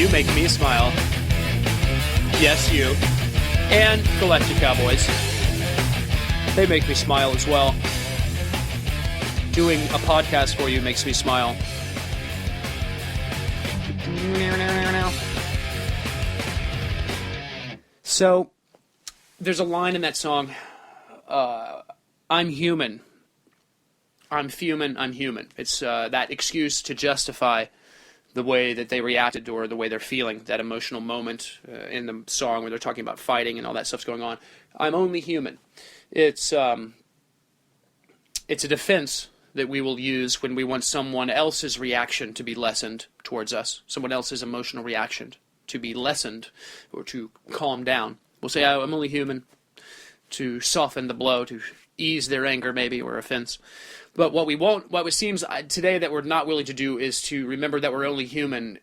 You make me smile. Yes, you. And Galactic Cowboys. They make me smile as well. Doing a podcast for you makes me smile. So, there's a line in that song, I'm human. I'm fuming, I'm human. It's that excuse to justify the way that they reacted or the way they're feeling, that emotional moment in the song where they're talking about fighting and all that stuff's going on. I'm only human. It's a defense that we will use when we want someone else's reaction to be lessened towards us, someone else's emotional reaction to be lessened or to calm down. We'll say, oh, I'm only human, to soften the blow, to ease their anger maybe or offense. But what it seems today that we're not willing to do is to remember that we're only human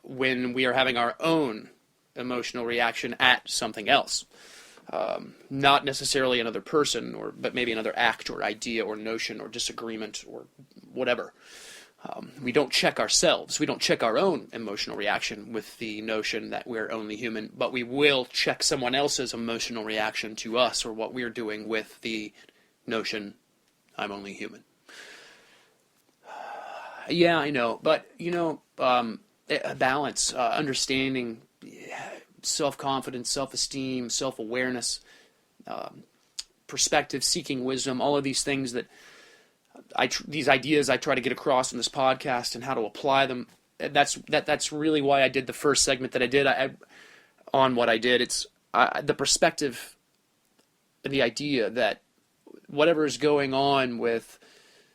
when we are having our own emotional reaction at something else. Not necessarily another person, but maybe another act or idea or notion or disagreement or whatever. We don't check ourselves. We don't check our own emotional reaction with the notion that we're only human, but we will check someone else's emotional reaction to us or what we're doing with the notion, I'm only human. Yeah, I know, but, balance, understanding, self-confidence, self-esteem, self-awareness, perspective, seeking wisdom, all of these things that these ideas I try to get across in this podcast and how to apply them. That's really why I did the first segment that I did on what I did. It's the perspective and the idea that whatever is going on with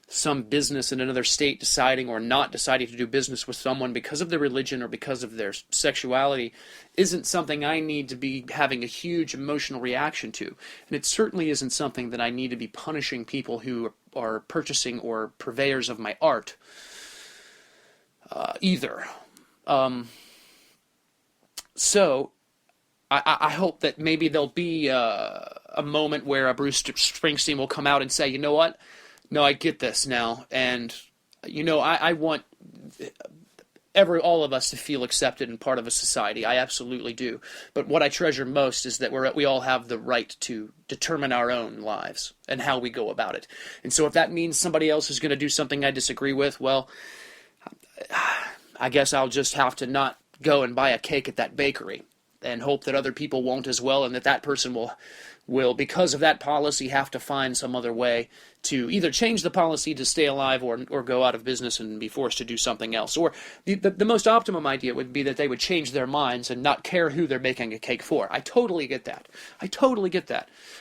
some business in another state deciding or not deciding to do business with someone because of their religion or because of their sexuality isn't something I need to be having a huge emotional reaction to. And it certainly isn't something that I need to be punishing people who are purchasing or purveyors of my art either. So I hope that maybe there'll be a moment where a Bruce Springsteen will come out and say, you know what? No, I get this now, and I want all of us to feel accepted and part of a society. I absolutely do. But what I treasure most is that we all have the right to determine our own lives and how we go about it. And so if that means somebody else is going to do something I disagree with, well, I guess I'll just have to not go and buy a cake at that bakery and hope that other people won't as well, and that person will, because of that policy, have to find some other way to either change the policy to stay alive or go out of business and be forced to do something else. Or the most optimum idea would be that they would change their minds and not care who they're baking a cake for. I totally get that.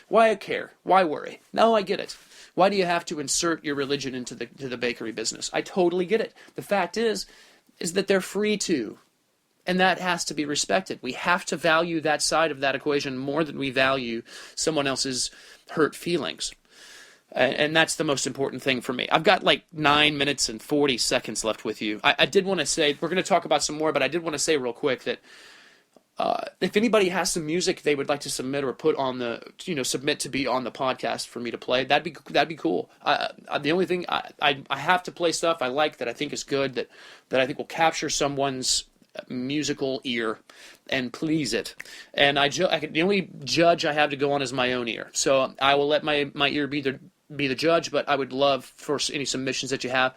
Why care? Why worry? No, I get it. Why do you have to insert your religion into the bakery business? I totally get it. The fact is that they're free to. And that has to be respected. We have to value that side of that equation more than we value someone else's hurt feelings. And that's the most important thing for me. I've got like 9 minutes and 40 seconds left with you. I did want to say, we're going to talk about some more, but I did want to say real quick that if anybody has some music they would like to submit or put on submit to be on the podcast for me to play, that'd be cool. The only thing, I have to play stuff I like that I think is good, that I think will capture someone's musical ear and please it, and the only judge I have to go on is my own ear, so I will let my ear be the judge, but I would love for any submissions that you have,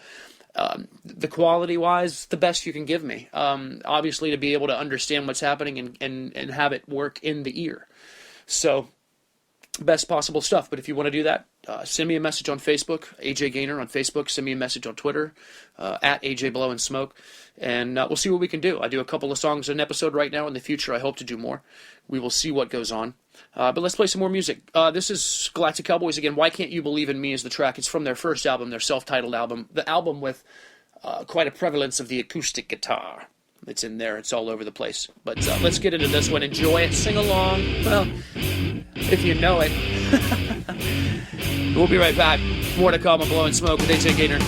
the quality wise, the best you can give me, obviously to be able to understand what's happening and have it work in the ear, so best possible stuff. But if you want to do that, send me a message on Facebook, AJ Gaynor on Facebook. Send me a message on Twitter, at AJ Blowin'Smoke, and we'll see what we can do. I do a couple of songs an episode right now. In the future, I hope to do more. We will see what goes on. But let's play some more music. This is Galactic Cowboys again. Why Can't You Believe in Me is the track. It's from their first album, their self-titled album. The album with quite a prevalence of the acoustic guitar. It's in there. It's all over the place. But let's get into this one. Enjoy it. Sing along. Well, if you know it. We'll be right back. More to come on Blowin'Smoke with AJ Gaynor.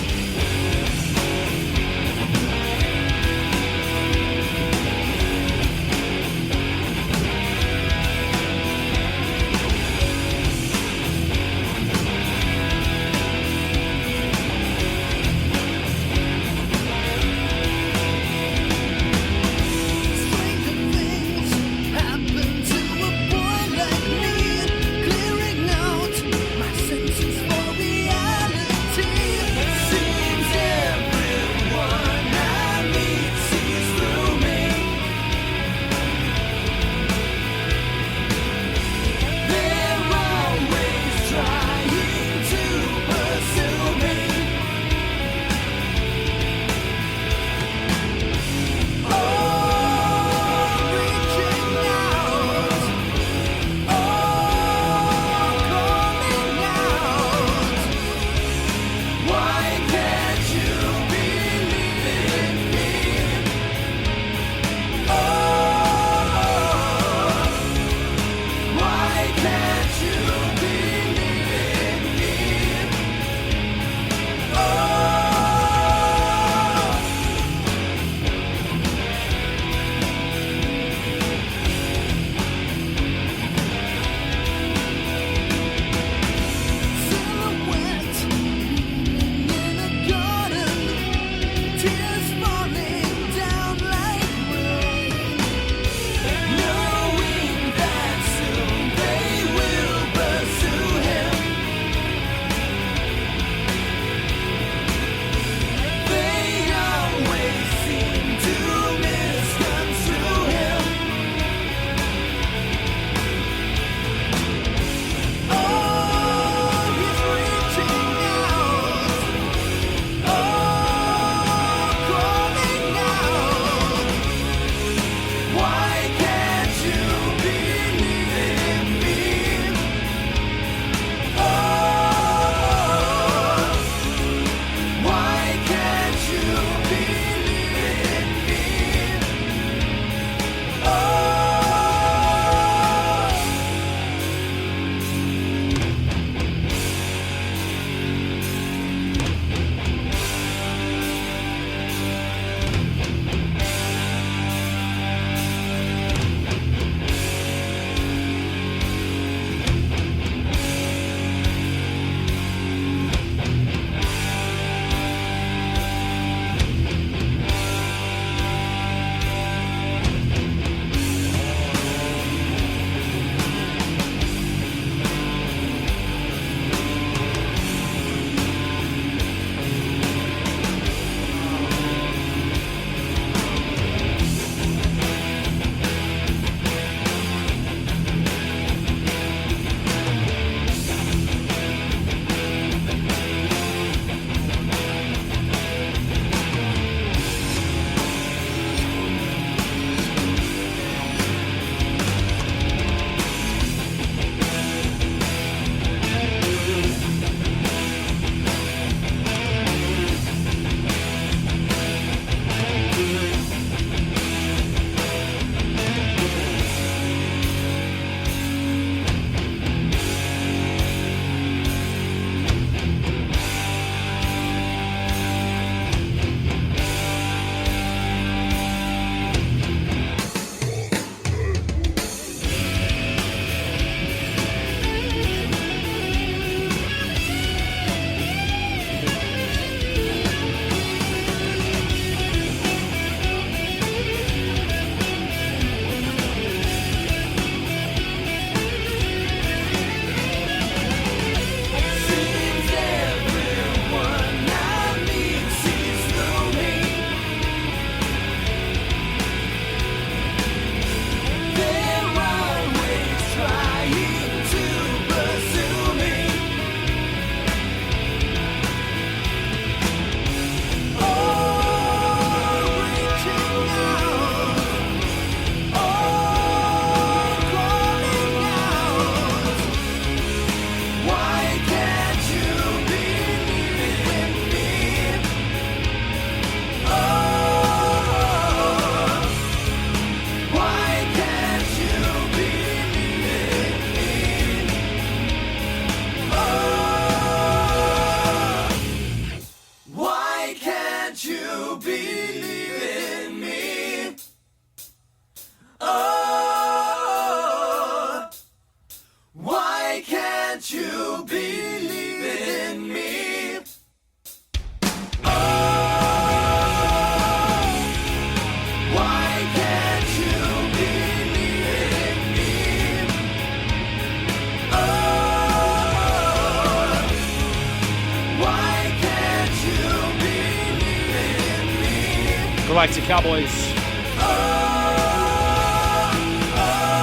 back to Cowboys.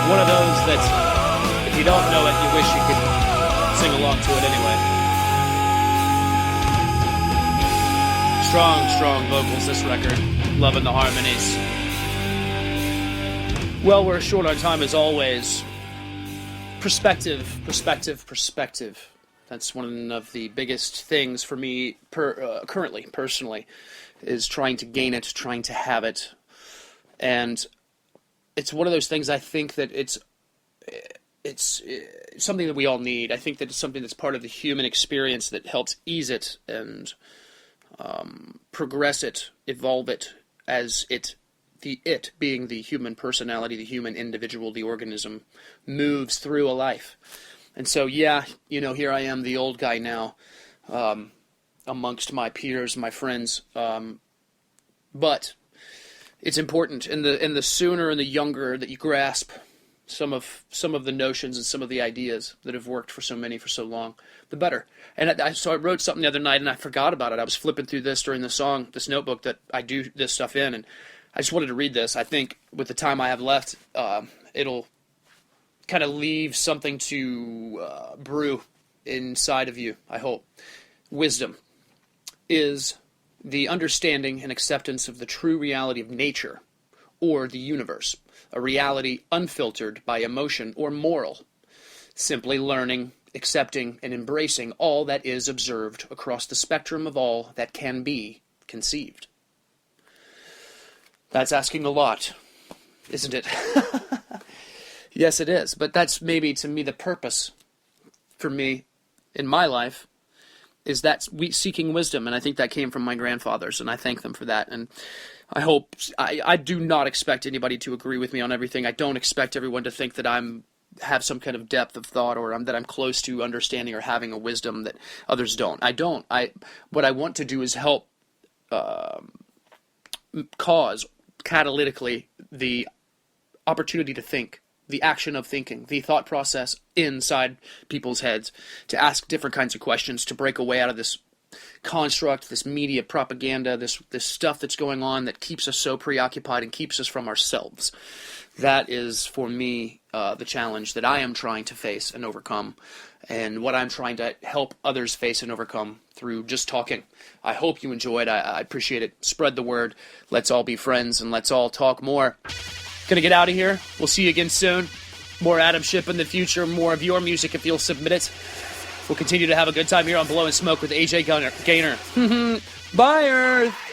One of those that, if you don't know it, you wish you could sing along to it anyway. Strong, strong vocals, this record. Loving the harmonies. Well, we're short on time as always. Perspective. That's one of the biggest things for me currently, personally, is trying to gain it, trying to have it. And it's one of those things I think that it's something that we all need. I think that it's something that's part of the human experience that helps ease it and progress it, evolve it, as it being the human personality, the human individual, the organism, moves through a life. And so, yeah, here I am, the old guy now, amongst my peers, my friends. But it's important, and the sooner and the younger that you grasp some of the notions and some of the ideas that have worked for so many for so long, the better. And so I wrote something the other night, and I forgot about it. I was flipping through this during the song, this notebook that I do this stuff in, and I just wanted to read this. I think with the time I have left, it'll kind of leave something to brew inside of you, I hope. Wisdom is the understanding and acceptance of the true reality of nature or the universe, a reality unfiltered by emotion or moral, simply learning, accepting, and embracing all that is observed across the spectrum of all that can be conceived. That's asking a lot, isn't it? Yes, it is. But that's maybe, to me, the purpose for me in my life is that seeking wisdom. And I think that came from my grandfathers, and I thank them for that. And I hope, I do not expect anybody to agree with me on everything. I don't expect everyone to think that have some kind of depth of thought, or that I'm close to understanding or having a wisdom that others don't. I don't. What I want to do is help cause catalytically the opportunity to think, the action of thinking, the thought process inside people's heads, to ask different kinds of questions, to break away out of this construct, this media propaganda, this stuff that's going on that keeps us so preoccupied and keeps us from ourselves. That is, for me, the challenge that I am trying to face and overcome, and what I'm trying to help others face and overcome through just talking. I hope you enjoyed. I appreciate it. Spread the word. Let's all be friends, and let's all talk more. Gonna get out of here. We'll see you again soon. More Adam Ship in the future. More of your music if you'll submit it. We'll continue to have a good time here on Blowin'Smoke with AJ Gaynor. Bye, Earth!